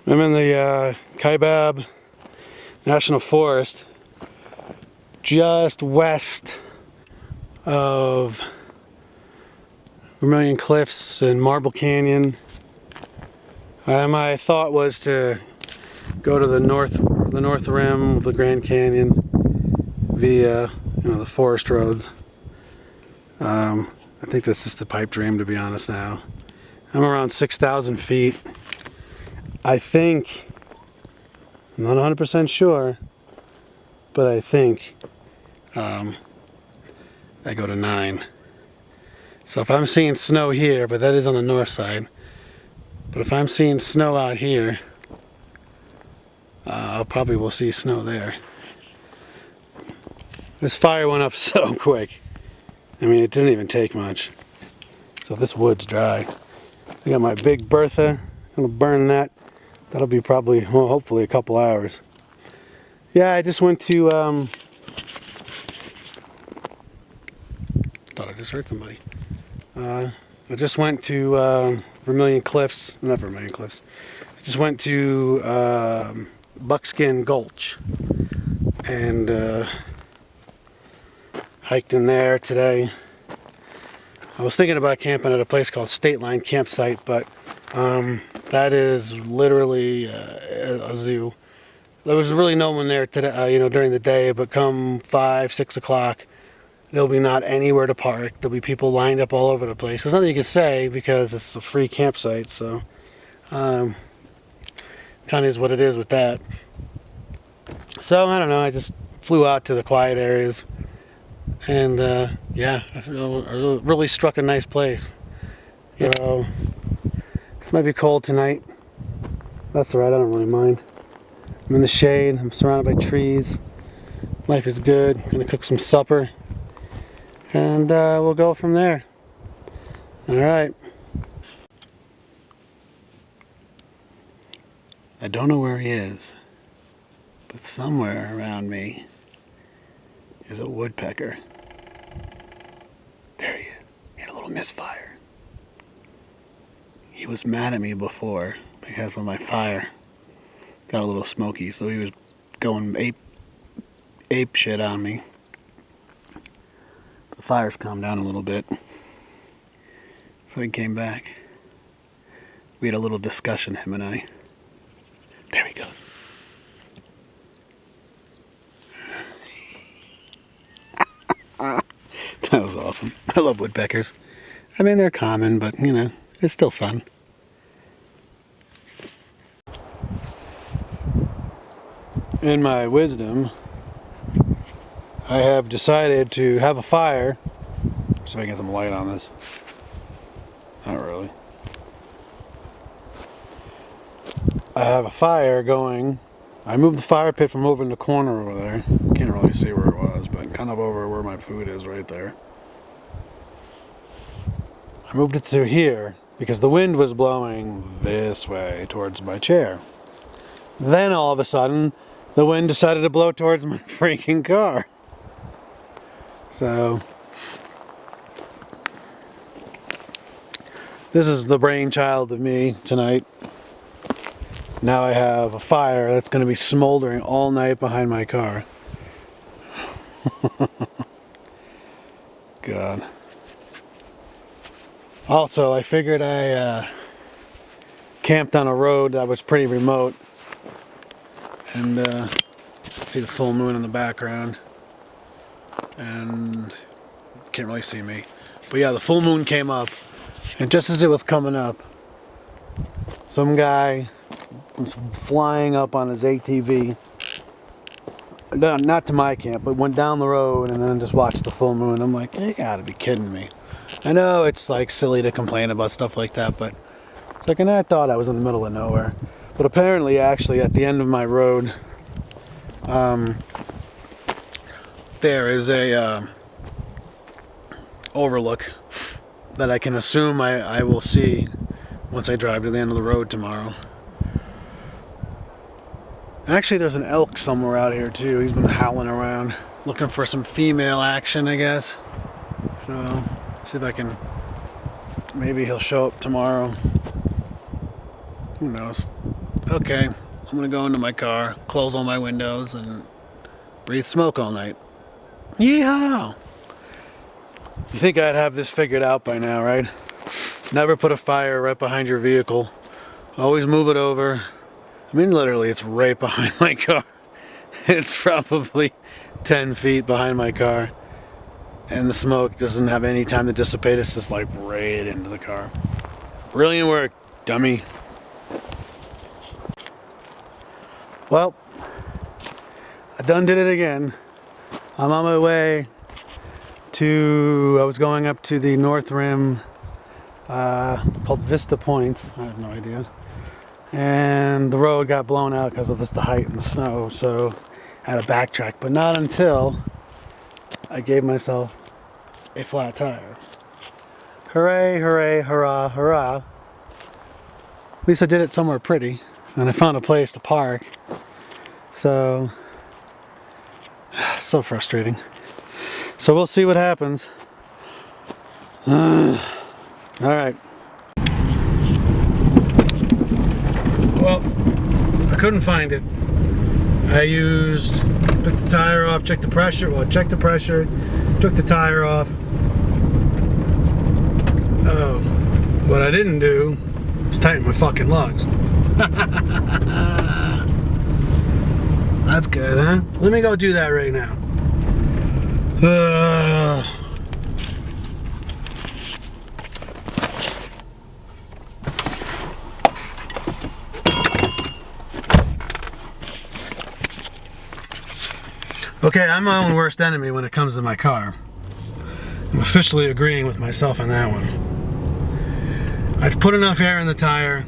I'm in the Kaibab National Forest, just west of Vermilion Cliffs and Marble Canyon. My thought was to go to the north rim of the Grand Canyon via, the forest roads. I think that's just a pipe dream, to be honest. Now I'm around 6,000 feet. I think, I'm not 100% sure, but I think I go to 9. So if I'm seeing snow here, but that is on the north side, but if I'm seeing snow out here, I'll probably will see snow there. This fire went up so quick. I mean, it didn't even take much. So this wood's dry. I got my big Bertha. I'm gonna burn that. That'll be probably, well, hopefully a couple hours. Yeah, I just went to, thought I just heard somebody. I just went to Vermilion Cliffs, not Vermilion Cliffs. I just went to Buckskin Gulch and hiked in there today. I was thinking about camping at a place called State Line Campsite, but that is literally a zoo. There was really no one there today, during the day, but come 5, 6 o'clock, there'll be not anywhere to park. There'll be people lined up all over the place. There's nothing you can say because it's a free campsite, so kind of is what it is with that. So I don't know, I just flew out to the quiet areas, and yeah, I really struck a nice place. So this might be cold tonight. That's alright, I don't really mind. I'm in the shade, I'm surrounded by trees. Life is good. Gonna cook some supper, and we'll go from there. Alright. I don't know where he is, but somewhere around me is a woodpecker. There he is. He had a little misfire. He was mad at me before because of my fire. Got a little smoky, so he was going ape shit on me. The fire's calmed down a little bit, so he came back. We had a little discussion, him and I. There he goes. That was awesome. I love woodpeckers. I mean, they're common, but it's still fun. In my wisdom, I have decided to have a fire. So I can get some light on this. Not really. I have a fire going. I moved the fire pit from over in the corner over there. Can't really see where it was, but kind of over where my food is right there. I moved it to here because the wind was blowing this way towards my chair. Then all of a sudden, the wind decided to blow towards my freaking car. So this is the brainchild of me tonight. Now I have a fire that's going to be smoldering all night behind my car. God. Also, I figured I camped on a road that was pretty remote. And see the full moon in the background. And can't really see me. But yeah, the full moon came up. And just as it was coming up, some guy was flying up on his ATV. Not to my camp, but went down the road and then just watched the full moon. I'm like, you gotta be kidding me. I know it's like silly to complain about stuff like that, but it's like, and I thought I was in the middle of nowhere. But apparently, actually, at the end of my road, there is a overlook that I can assume I will see once I drive to the end of the road tomorrow. Actually, there's an elk somewhere out here too. He's been howling around, looking for some female action, I guess. So, see if I can, maybe he'll show up tomorrow. Who knows? Okay, I'm gonna go into my car, close all my windows, and breathe smoke all night. Yeehaw! You think I'd have this figured out by now, right? Never put a fire right behind your vehicle. Always move it over. I mean, literally, it's right behind my car. It's probably 10 feet behind my car. And the smoke doesn't have any time to dissipate. It's just like right into the car. Brilliant work, dummy. Well, I done did it again. I'm on my way to, I was going up to the North Rim, called Vista Point. I have no idea. And the road got blown out because of just the height and the snow, so I had to backtrack. But not until I gave myself a flat tire. Hooray, hooray, hurrah, hurrah. At least I did it somewhere pretty, and I found a place to park. So frustrating. So we'll see what happens. All right. Well, I couldn't find it. I took the tire off, checked the pressure, checked the pressure, took the tire off. Oh, what I didn't do was tighten my fucking lugs. That's good, huh? Let me go do that right now. Okay, I'm my own worst enemy when it comes to my car. I'm officially agreeing with myself on that one. I've put enough air in the tire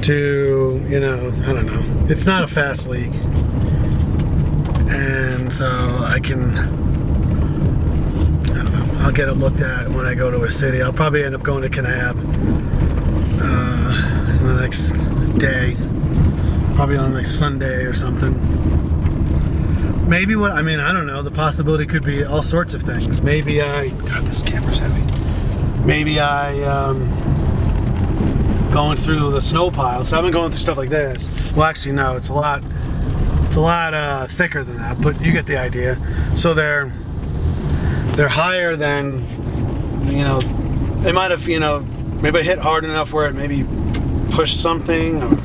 to, you know, I don't know. It's not a fast leak. And so I don't know, I'll get it looked at when I go to a city. I'll probably end up going to Kaibab the next day. Probably on like Sunday or something. Maybe I don't know, the possibility could be all sorts of things. God, this camera's heavy. Maybe going through the snow pile. So I've been going through stuff like this. Well, actually, no, it's a lot thicker than that, but you get the idea. So they're higher than, you know, they might have, you know, maybe I hit hard enough where it maybe pushed something, or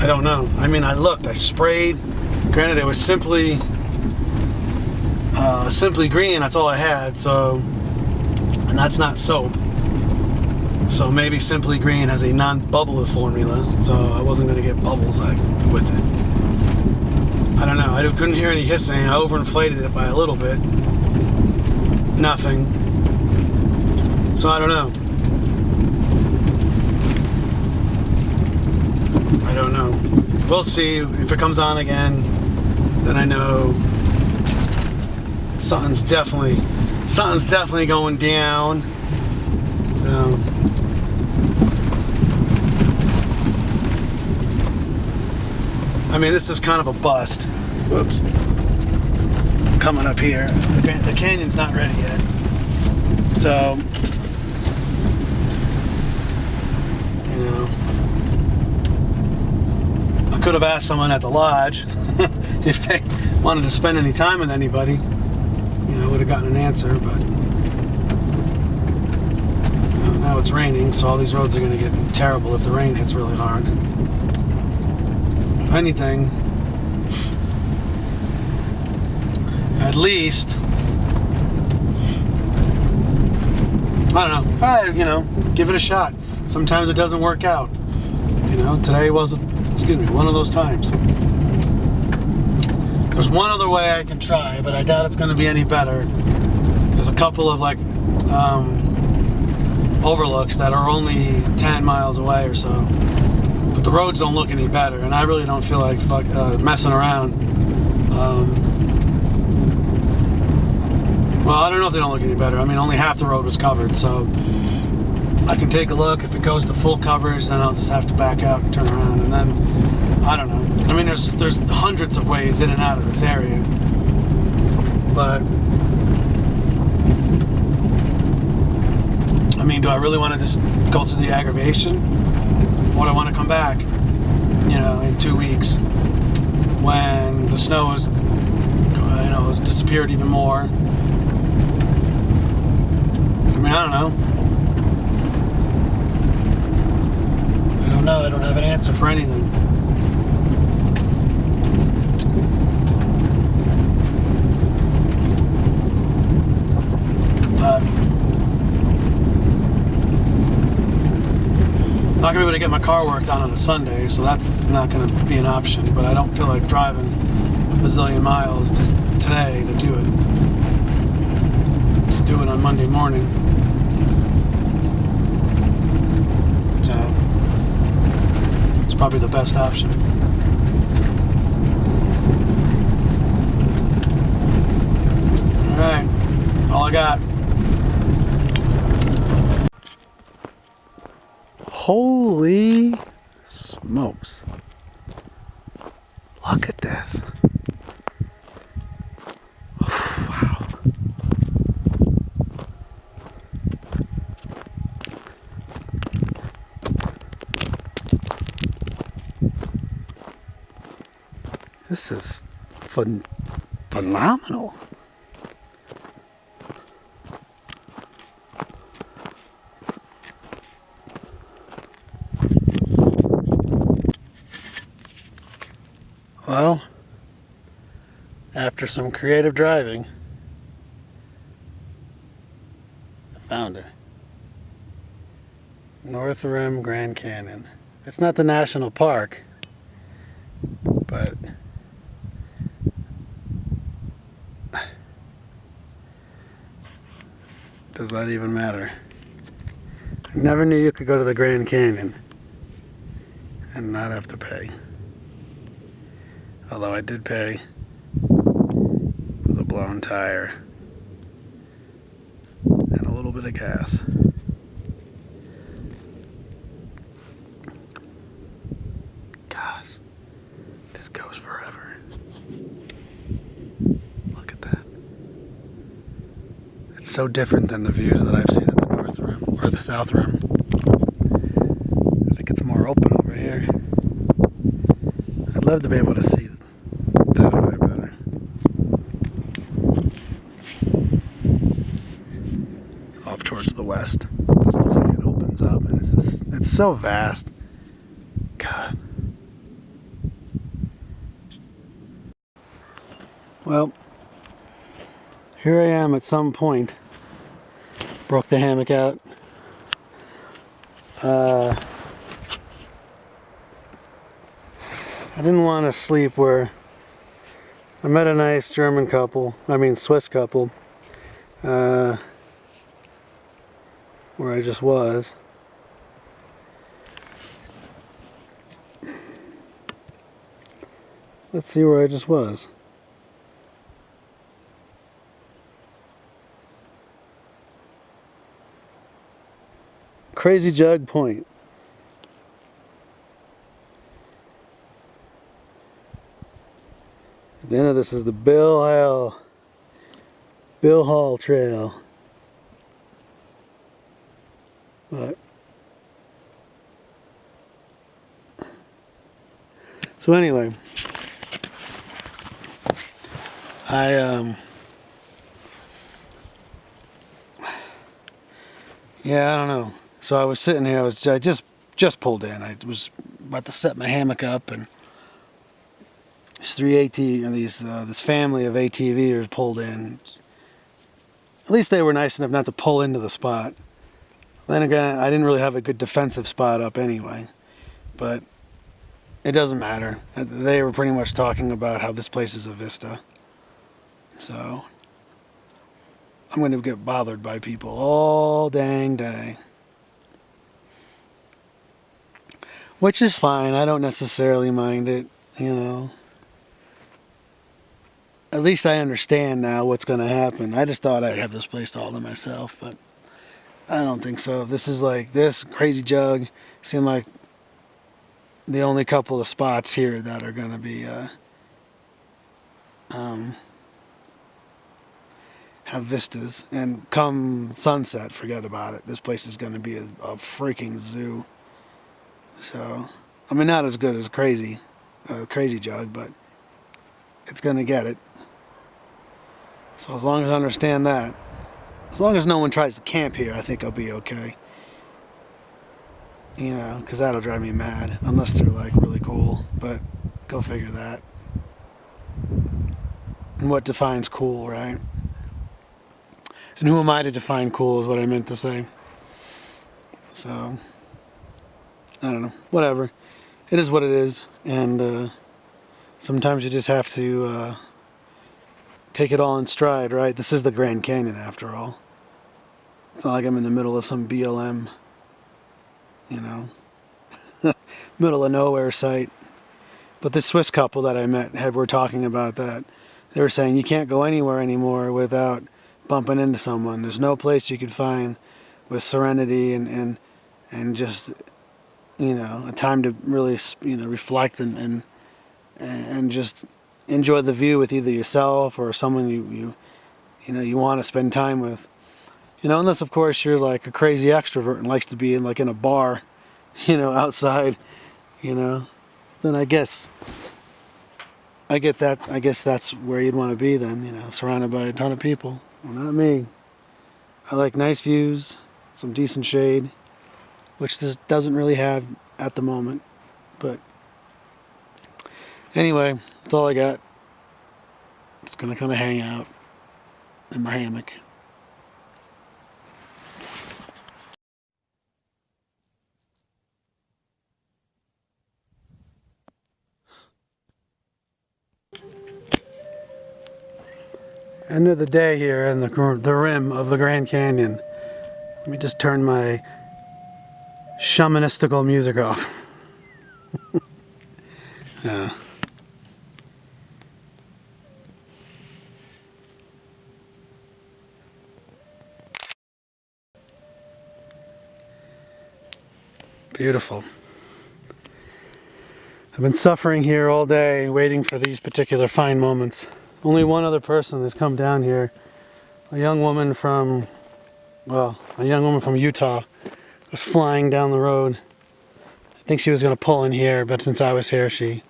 I don't know. I mean, I sprayed. Granted, it was simply green, that's all I had, so, and that's not soap. So maybe Simply Green has a non-bubble formula, so I wasn't going to get bubbles with it. I don't know, I couldn't hear any hissing. I overinflated it by a little bit. Nothing. So I don't know. I don't know. We'll see. If it comes on again, then I know something's definitely going down. So I mean, this is kind of a bust. Whoops. Coming up here. The canyon's not ready yet. So, you know, I could have asked someone at the lodge if they wanted to spend any time with anybody. You know, I would have gotten an answer, but now it's raining, so all these roads are going to get terrible if the rain hits really hard. If anything, at least, I don't know, you know, give it a shot. Sometimes it doesn't work out. You know, today wasn't, one of those times. There's one other way I can try, but I doubt it's going to be any better. There's a couple of like overlooks that are only 10 miles away or so, but the roads don't look any better, and I really don't feel like messing around. Well, I don't know if they don't look any better. I mean, only half the road was covered, so I can take a look. If it goes to full coverage, then I'll just have to back out and turn around, and then I don't know. I mean, there's hundreds of ways in and out of this area, but I mean, do I really want to just go through the aggravation? would I want to come back, you know, in 2 weeks when the snow has, you know, has disappeared even more? I mean, I don't know. I don't know. I don't have an answer for anything. But I'm not going to be able to get my car worked on a Sunday, so that's not going to be an option. But I don't feel like driving a bazillion miles today to do it. Just do it on Monday morning. So it's probably the best option. Alright, that's all I got. Holy smokes. Look at this. Wow. This is phenomenal. Well, after some creative driving, I found it. North Rim Grand Canyon. It's not the national park, but does that even matter? I never knew you could go to the Grand Canyon and not have to pay. Although I did pay with a blown tire and a little bit of gas. Gosh, this goes forever. Look at that. It's so different than the views that I've seen at the North Rim or the South Rim. I think it's more open over here. I'd love to be able to see that way better. Off towards the west. This looks like it opens up, and it's so vast. God. Well, here I am at some point. Broke the hammock out. I didn't want to sleep where I met a nice German couple, Swiss couple, where I just was. Let's see where I just was. Crazy Jug Point. At the end of this is the Bill Hall Trail. But so anyway, yeah, I don't know. So I was sitting here. I just pulled in. I was about to set my hammock up, and these this family of ATVers pulled in. At least they were nice enough not to pull into the spot. Then again, I didn't really have a good defensive spot up anyway, but it doesn't matter. They were pretty much talking about how this place is a vista. So I'm going to get bothered by people all dang day. Which is fine. I don't necessarily mind it, you know. At least I understand now what's going to happen. I just thought I'd have this place all to myself, but I don't think so. This is like this Crazy Jug seemed like the only couple of spots here that are going to be have vistas. And come sunset, forget about it. This place is going to be a freaking zoo. So, I mean, not as good as Crazy Jug, but it's gonna get it. So as long as I understand that, as long as no one tries to camp here, I think I'll be okay. You know, because that'll drive me mad, unless they're like really cool, but go figure that. And what defines cool, right? And who am I to define cool is what I meant to say. So, I don't know, whatever. It is what it is, and sometimes you just have to take it all in stride, right? This is the Grand Canyon after all. It's not like I'm in the middle of some BLM, you know, middle of nowhere site. But this Swiss couple that I met were talking about that. They were saying you can't go anywhere anymore without bumping into someone. There's no place you could find with serenity and just, you know, a time to really, you know, reflect and just enjoy the view with either yourself or someone you want to spend time with. You know, unless of course you're like a crazy extrovert and likes to be in a bar, you know, outside, you know, then I get that. I guess that's where you'd want to be then, you know, surrounded by a ton of people. Well, not me. I like nice views, some decent shade, which this doesn't really have at the moment. But anyway, that's all I got. Just gonna kind of hang out in my hammock. End of the day here in the rim of the Grand Canyon. Let me just turn my shamanistical music off. Yeah. Beautiful. I've been suffering here all day, waiting for these particular fine moments. Only one other person has come down here. A young woman from Utah was flying down the road. I think she was going to pull in here, but since I was here, she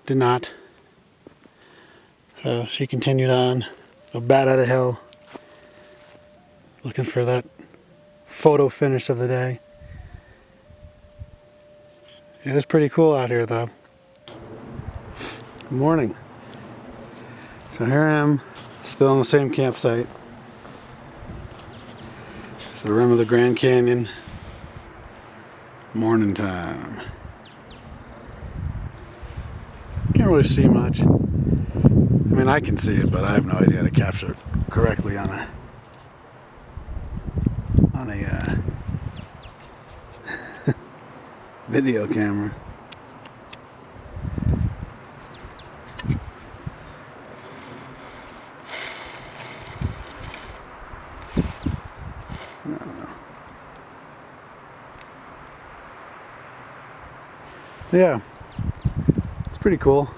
did not. So she continued on, a bat out of hell, looking for that photo finish of the day. It is pretty cool out here, though. Good morning. So here I am, still on the same campsite. It's the rim of the Grand Canyon. Morning time. Can't really see much. I mean, I can see it, but I have no idea how to capture it correctly on a video camera. I don't know. Yeah, it's pretty cool.